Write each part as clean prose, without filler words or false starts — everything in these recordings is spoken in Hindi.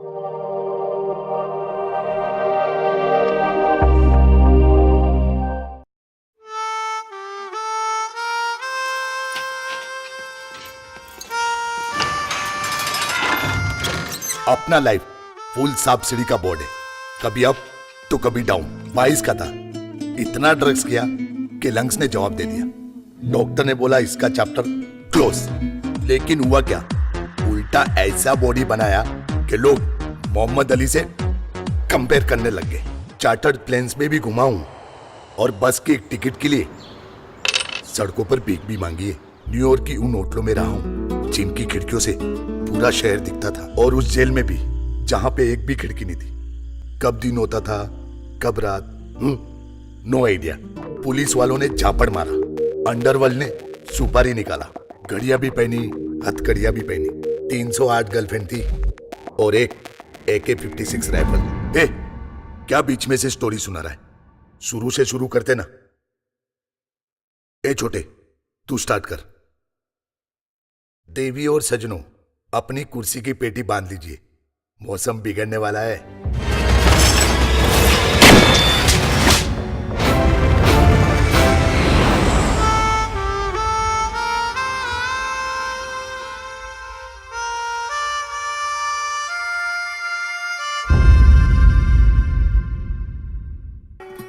अपना लाइफ फुल सब्सिडी का बोर्ड है, कभी अप तो कभी डाउन। 22 का था, इतना ड्रग्स किया कि लंग्स ने जवाब दे दिया। डॉक्टर ने बोला इसका चैप्टर क्लोज। लेकिन हुआ क्या, उल्टा ऐसा बॉडी बनाया कि लोग मोहम्मद अली से कंपेयर करने लग गए। चार्टर्ड प्लेन्स में भी घुमा हूं और बस की एक टिकट के लिए सड़कों पर भीख भी मांगी है। न्यूयॉर्क की उन होटलों में रहा हूं जिनकी खिड़कियों से पूरा शहर दिखता था, और उस जेल में भी जहां पे एक भी खिड़की नहीं थी। कब दिन होता था कब रात, नो आइडिया। पुलिस वालों ने झापड़ मारा, अंडरवर्ल्ड ने सुपारी निकाला, घड़ियां भी पहनी, हथकड़ियां भी पहनी। 308 गर्लफ्रेंड थी और एक AK-56 राइफल। क्या बीच में से स्टोरी सुना रहा है? शुरू से शुरू करते ना। छोटे तू स्टार्ट कर। देवी और सजनों, अपनी कुर्सी की पेटी बांध लीजिए, मौसम बिगड़ने वाला है।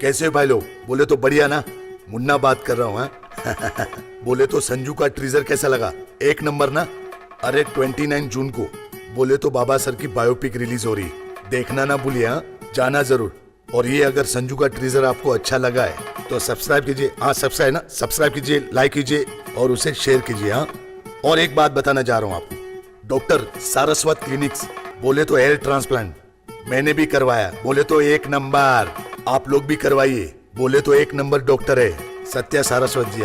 कैसे भाई लोग? बोले तो बढ़िया ना। मुन्ना बात कर रहा हूं। बोले तो संजू का ट्रीजर कैसा लगा? एक नंबर ना। अरे 29 जून को बोले तो बाबा सर की बायोपिक रिलीज हो रही, देखना ना भूलिए। जाना जरूर। और ये अगर संजू का ट्रीजर आपको अच्छा लगा है तो सब्सक्राइब कीजिए। सब्सक्राइब ना, सब्सक्राइब कीजिए, लाइक कीजिए और उसे शेयर कीजिए। और एक बात बताना चाह रहा हूं आपको, डॉक्टर सारस्वत क्लिनिक्स बोले तो हेयर ट्रांसप्लांट मैंने भी करवाया, बोले तो एक नंबर। आप लोग भी करवाइए, बोले तो एक नंबर डॉक्टर है सत्या सारस्वत जी।